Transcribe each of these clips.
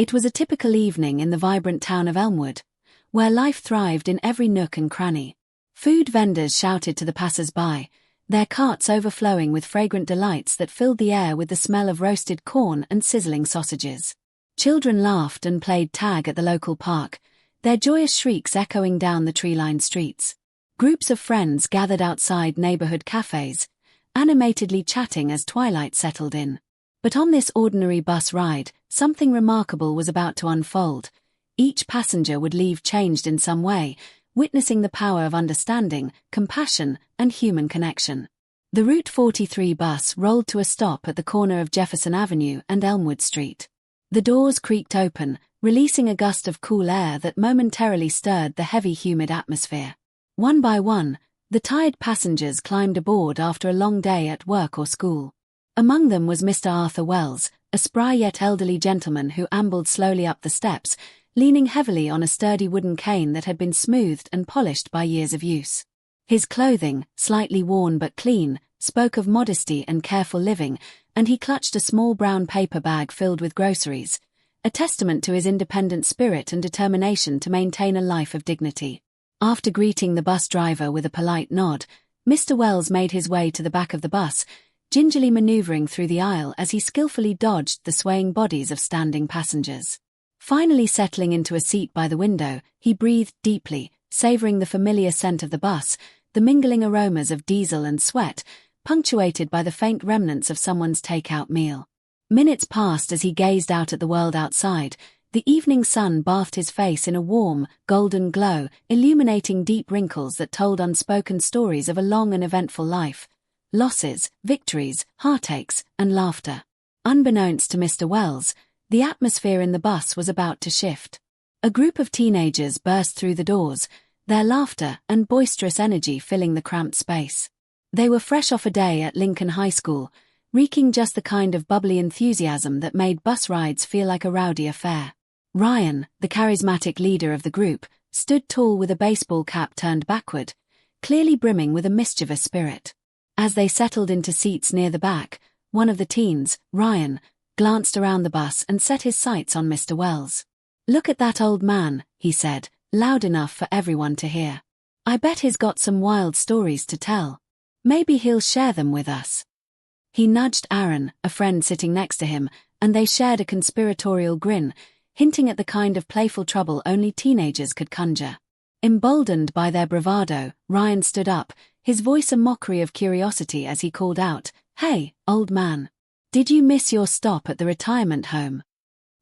It was a typical evening in the vibrant town of Elmwood, where life thrived in every nook and cranny. Food vendors shouted to the passers-by, their carts overflowing with fragrant delights that filled the air with the smell of roasted corn and sizzling sausages. Children laughed and played tag at the local park, their joyous shrieks echoing down the tree-lined streets. Groups of friends gathered outside neighborhood cafes, animatedly chatting as twilight settled in. But on this ordinary bus ride, something remarkable was about to unfold. Each passenger would leave changed in some way, witnessing the power of understanding, compassion, and human connection. The Route 43 bus rolled to a stop at the corner of Jefferson Avenue and Elmwood Street. The doors creaked open, releasing a gust of cool air that momentarily stirred the heavy, humid atmosphere. One by one, the tired passengers climbed aboard after a long day at work or school. Among them was Mr. Arthur Wells, a spry yet elderly gentleman who ambled slowly up the steps, leaning heavily on a sturdy wooden cane that had been smoothed and polished by years of use. His clothing, slightly worn but clean, spoke of modesty and careful living, and he clutched a small brown paper bag filled with groceries, a testament to his independent spirit and determination to maintain a life of dignity. After greeting the bus driver with a polite nod, Mr. Wells made his way to the back of the bus, gingerly maneuvering through the aisle as he skillfully dodged the swaying bodies of standing passengers. Finally settling into a seat by the window, he breathed deeply, savoring the familiar scent of the bus, the mingling aromas of diesel and sweat, punctuated by the faint remnants of someone's takeout meal. Minutes passed as he gazed out at the world outside. The evening sun bathed his face in a warm, golden glow, illuminating deep wrinkles that told unspoken stories of a long and eventful life. Losses, victories, heartaches, and laughter. Unbeknownst to Mr. Wells, the atmosphere in the bus was about to shift. A group of teenagers burst through the doors, their laughter and boisterous energy filling the cramped space. They were fresh off a day at Lincoln High School, reeking just the kind of bubbly enthusiasm that made bus rides feel like a rowdy affair. Ryan, the charismatic leader of the group, stood tall with a baseball cap turned backward, clearly brimming with a mischievous spirit. As they settled into seats near the back, one of the teens, Ryan, glanced around the bus and set his sights on Mr. Wells. "Look at that old man," he said, loud enough for everyone to hear. "I bet he's got some wild stories to tell. Maybe he'll share them with us." He nudged Aaron, a friend sitting next to him, and they shared a conspiratorial grin, hinting at the kind of playful trouble only teenagers could conjure. Emboldened by their bravado, Ryan stood up, his voice a mockery of curiosity as he called out, "Hey, old man. Did you miss your stop at the retirement home?"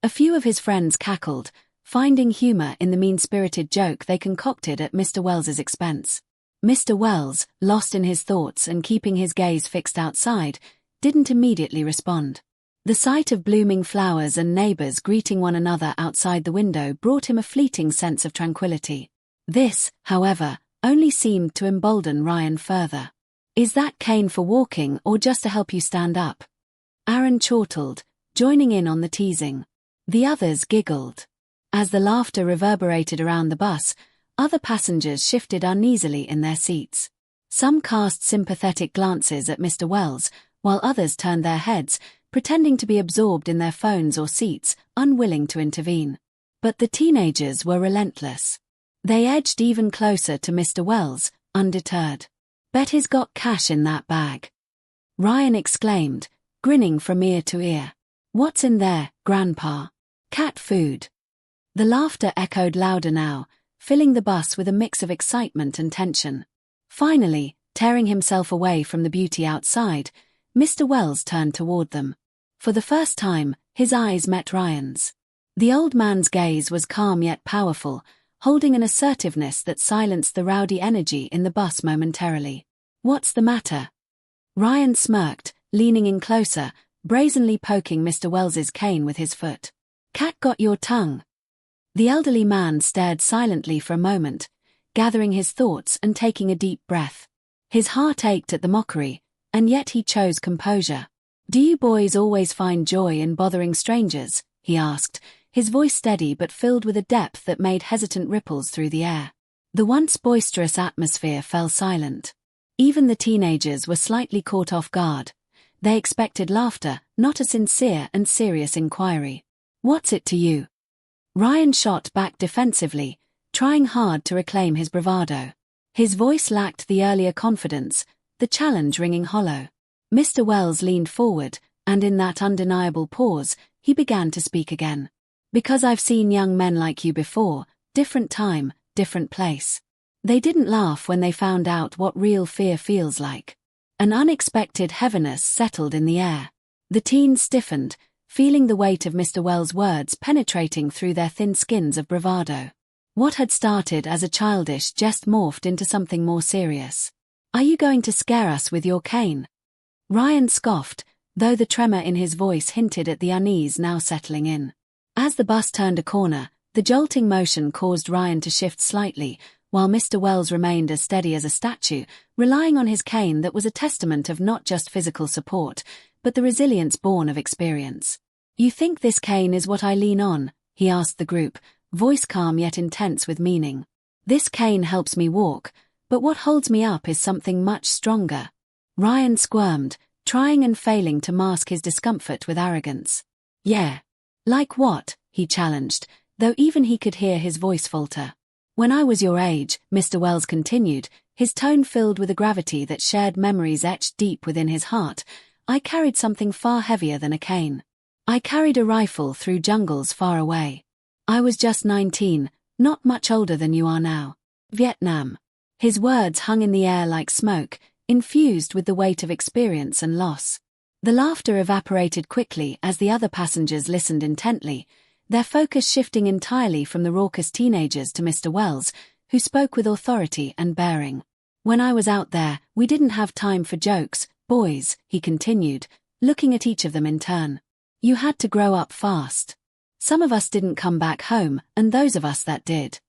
A few of his friends cackled, finding humor in the mean-spirited joke they concocted at Mr. Wells's expense. Mr. Wells, lost in his thoughts and keeping his gaze fixed outside, didn't immediately respond. The sight of blooming flowers and neighbors greeting one another outside the window brought him a fleeting sense of tranquility. This, however, only seemed to embolden Ryan further. "Is that cane for walking or just to help you stand up?" Aaron chortled, joining in on the teasing. The others giggled. As the laughter reverberated around the bus, other passengers shifted uneasily in their seats. Some cast sympathetic glances at Mr. Wells, while others turned their heads, pretending to be absorbed in their phones or seats, unwilling to intervene. But the teenagers were relentless. They edged even closer to Mr. Wells, undeterred. "Bet he's got cash in that bag," Ryan exclaimed, grinning from ear to ear. "What's in there, Grandpa?" "Cat food." The laughter echoed louder now, filling the bus with a mix of excitement and tension. Finally, tearing himself away from the beauty outside, Mr. Wells turned toward them. For the first time, his eyes met Ryan's. The old man's gaze was calm yet powerful, holding an assertiveness that silenced the rowdy energy in the bus momentarily. "What's the matter?" Ryan smirked, leaning in closer, brazenly poking Mr. Wells's cane with his foot. "Cat got your tongue." The elderly man stared silently for a moment, gathering his thoughts and taking a deep breath. His heart ached at the mockery, and yet he chose composure. "Do you boys always find joy in bothering strangers?" he asked, his voice steady but filled with a depth that made hesitant ripples through the air. The once boisterous atmosphere fell silent. Even the teenagers were slightly caught off guard. They expected laughter, not a sincere and serious inquiry. What's it to you? Ryan shot back defensively, trying hard to reclaim his bravado. His voice lacked the earlier confidence, the challenge ringing hollow. Mr. Wells leaned forward, and in that undeniable pause, he began to speak again. Because I've seen young men like you before, different time, different place. They didn't laugh when they found out what real fear feels like. An unexpected heaviness settled in the air. The teens stiffened, feeling the weight of Mr. Wells' words penetrating through their thin skins of bravado. What had started as a childish jest morphed into something more serious. Are you going to scare us with your cane? Ryan scoffed, though the tremor in his voice hinted at the unease now settling in. As the bus turned a corner, the jolting motion caused Ryan to shift slightly, while Mr. Wells remained as steady as a statue, relying on his cane that was a testament of not just physical support, but the resilience born of experience. You think this cane is what I lean on? He asked the group, voice calm yet intense with meaning. This cane helps me walk, but what holds me up is something much stronger. Ryan squirmed, trying and failing to mask his discomfort with arrogance. Yeah. Like what? He challenged, though even he could hear his voice falter. When I was your age, Mr. Wells continued, his tone filled with a gravity that shared memories etched deep within his heart, I carried something far heavier than a cane. I carried a rifle through jungles far away. I was just 19, not much older than you are now. Vietnam. His words hung in the air like smoke, infused with the weight of experience and loss. The laughter evaporated quickly as the other passengers listened intently, their focus shifting entirely from the raucous teenagers to Mr. Wells, who spoke with authority and bearing. When I was out there, we didn't have time for jokes, boys, he continued, looking at each of them in turn. You had to grow up fast. Some of us didn't come back home, and those of us that did.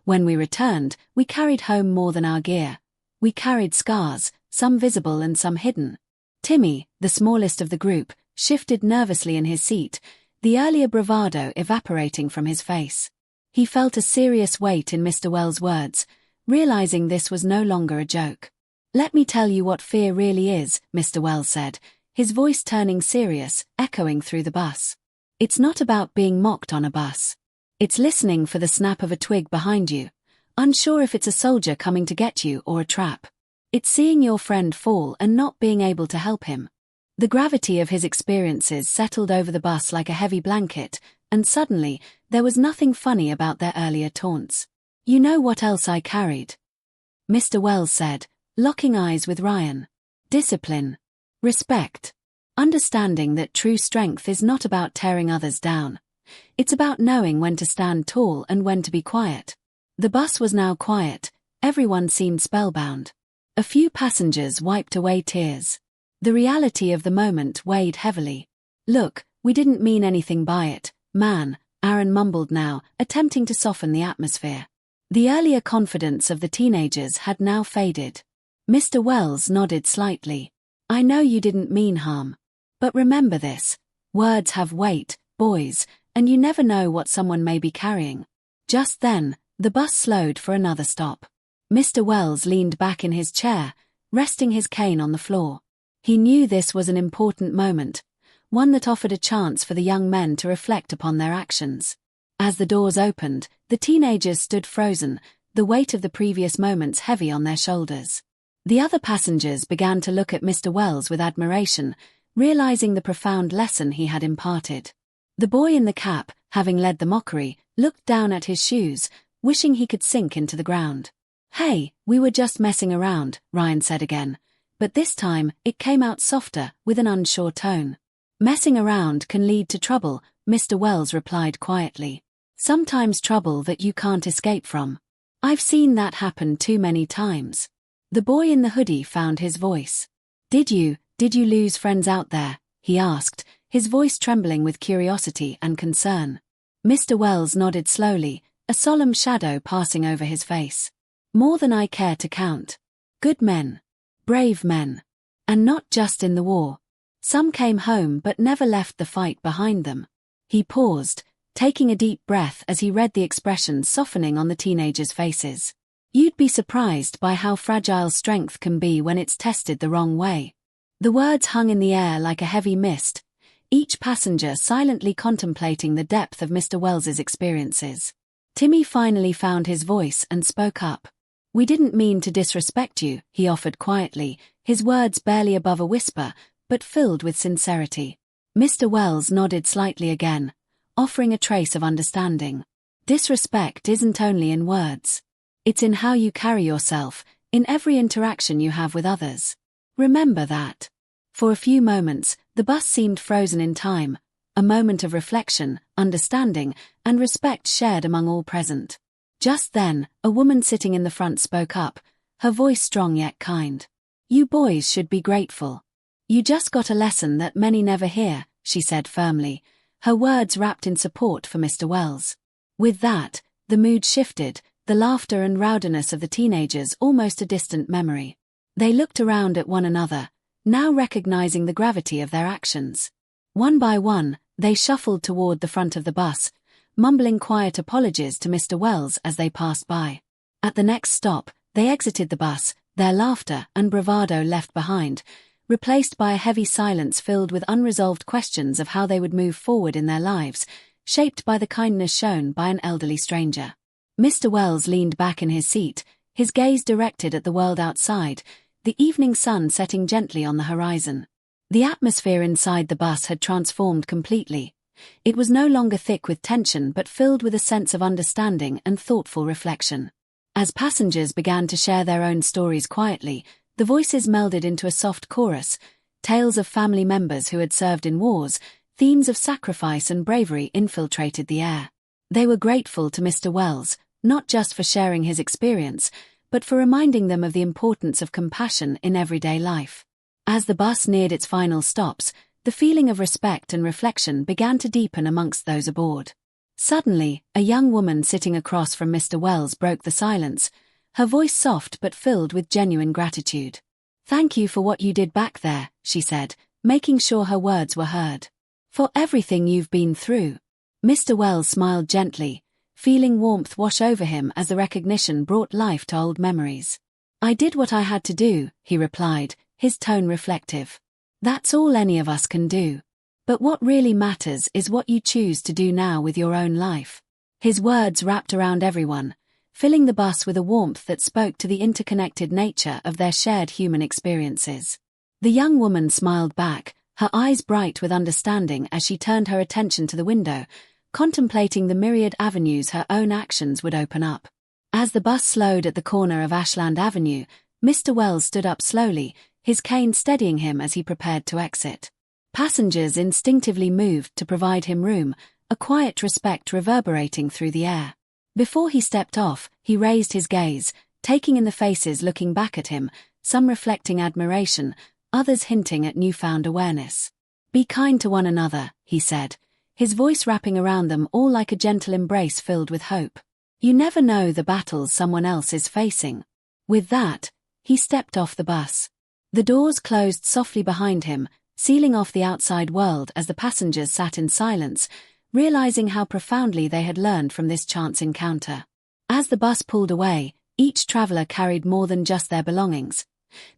When we returned, we carried home more than our gear. We carried scars, some visible and some hidden. Timmy, the smallest of the group, shifted nervously in his seat, the earlier bravado evaporating from his face. He felt a serious weight in Mr. Wells' words, realizing this was no longer a joke. Let me tell you what fear really is, Mr. Wells said, his voice turning serious, echoing through the bus. It's not about being mocked on a bus. It's listening for the snap of a twig behind you, unsure if it's a soldier coming to get you or a trap. It's seeing your friend fall and not being able to help him. The gravity of his experiences settled over the bus like a heavy blanket, and suddenly, there was nothing funny about their earlier taunts. You know what else I carried? Mr. Wells said, locking eyes with Ryan. Discipline. Respect. Understanding that true strength is not about tearing others down. It's about knowing when to stand tall and when to be quiet. The bus was now quiet, everyone seemed spellbound. A few passengers wiped away tears. The reality of the moment weighed heavily. Look, we didn't mean anything by it, man, Aaron mumbled now, attempting to soften the atmosphere. The earlier confidence of the teenagers had now faded. Mr. Wells nodded slightly. I know you didn't mean harm. But remember this, words have weight, boys, and you never know what someone may be carrying. Just then, the bus slowed for another stop. Mr. Wells leaned back in his chair, resting his cane on the floor. He knew this was an important moment, one that offered a chance for the young men to reflect upon their actions. As the doors opened, the teenagers stood frozen, the weight of the previous moments heavy on their shoulders. The other passengers began to look at Mr. Wells with admiration, realizing the profound lesson he had imparted. The boy in the cap, having led the mockery, looked down at his shoes, wishing he could sink into the ground. Hey, we were just messing around, Ryan said again, but this time it came out softer, with an unsure tone. Messing around can lead to trouble, Mr. Wells replied quietly. Sometimes trouble that you can't escape from. I've seen that happen too many times. The boy in the hoodie found his voice. Did you lose friends out there? He asked, his voice trembling with curiosity and concern. Mr. Wells nodded slowly, a solemn shadow passing over his face. More than I care to count. Good men. Brave men. And not just in the war. Some came home but never left the fight behind them. He paused, taking a deep breath as he read the expressions softening on the teenagers' faces. You'd be surprised by how fragile strength can be when it's tested the wrong way. The words hung in the air like a heavy mist, each passenger silently contemplating the depth of Mr. Wells's experiences. Timmy finally found his voice and spoke up. "We didn't mean to disrespect you," he offered quietly, his words barely above a whisper, but filled with sincerity. Mr. Wells nodded slightly again, offering a trace of understanding. Disrespect isn't only in words. It's in how you carry yourself, in every interaction you have with others. Remember that. For a few moments, the bus seemed frozen in time, a moment of reflection, understanding, and respect shared among all present. Just then, a woman sitting in the front spoke up, her voice strong yet kind. "You boys should be grateful. You just got a lesson that many never hear," she said firmly, her words wrapped in support for Mr. Wells. With that, the mood shifted, the laughter and rowdiness of the teenagers almost a distant memory. They looked around at one another, now recognizing the gravity of their actions. One by one, they shuffled toward the front of the bus, mumbling quiet apologies to Mr. Wells as they passed by. At the next stop, they exited the bus, their laughter and bravado left behind, replaced by a heavy silence filled with unresolved questions of how they would move forward in their lives, shaped by the kindness shown by an elderly stranger. Mr. Wells leaned back in his seat, his gaze directed at the world outside, the evening sun setting gently on the horizon. The atmosphere inside the bus had transformed completely. It was no longer thick with tension but filled with a sense of understanding and thoughtful reflection. As passengers began to share their own stories quietly, the voices melded into a soft chorus, tales of family members who had served in wars, themes of sacrifice and bravery infiltrated the air. They were grateful to Mr. Wells, not just for sharing his experience, but for reminding them of the importance of compassion in everyday life. As the bus neared its final stops, the feeling of respect and reflection began to deepen amongst those aboard. Suddenly, a young woman sitting across from Mr. Wells broke the silence, her voice soft but filled with genuine gratitude. "Thank you for what you did back there," she said, making sure her words were heard. "For everything you've been through." Mr. Wells smiled gently, feeling warmth wash over him as the recognition brought life to old memories. "I did what I had to do," he replied, his tone reflective. "That's all any of us can do. But what really matters is what you choose to do now with your own life." His words wrapped around everyone, filling the bus with a warmth that spoke to the interconnected nature of their shared human experiences. The young woman smiled back, her eyes bright with understanding as she turned her attention to the window, contemplating the myriad avenues her own actions would open up. As the bus slowed at the corner of Ashland Avenue, Mr. Wells stood up slowly, his cane steadying him as he prepared to exit. Passengers instinctively moved to provide him room, a quiet respect reverberating through the air. Before he stepped off, he raised his gaze, taking in the faces looking back at him, some reflecting admiration, others hinting at newfound awareness. "Be kind to one another," he said, his voice wrapping around them all like a gentle embrace filled with hope. "You never know the battles someone else is facing." With that, he stepped off the bus. The doors closed softly behind him, sealing off the outside world as the passengers sat in silence, realizing how profoundly they had learned from this chance encounter. As the bus pulled away, each traveler carried more than just their belongings.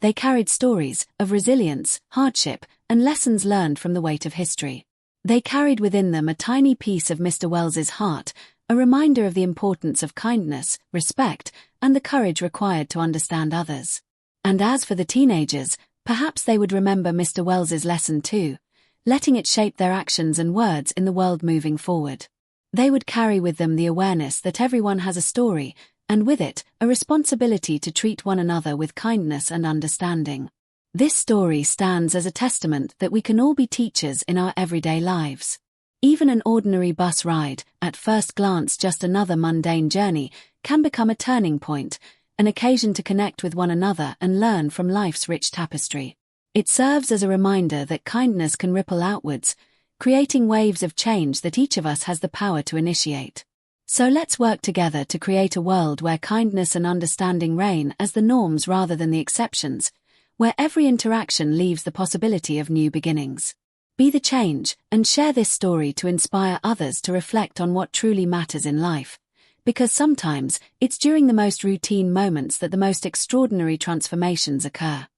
They carried stories of resilience, hardship, and lessons learned from the weight of history. They carried within them a tiny piece of Mr. Wells's heart, a reminder of the importance of kindness, respect, and the courage required to understand others. And as for the teenagers, perhaps they would remember Mr. Wells's lesson too, letting it shape their actions and words in the world moving forward. They would carry with them the awareness that everyone has a story, and with it, a responsibility to treat one another with kindness and understanding. This story stands as a testament that we can all be teachers in our everyday lives. Even an ordinary bus ride, at first glance just another mundane journey, can become a turning point, an occasion to connect with one another and learn from life's rich tapestry. It serves as a reminder that kindness can ripple outwards, creating waves of change that each of us has the power to initiate. So let's work together to create a world where kindness and understanding reign as the norms rather than the exceptions, where every interaction leaves the possibility of new beginnings. Be the change, and share this story to inspire others to reflect on what truly matters in life, because sometimes it's during the most routine moments that the most extraordinary transformations occur.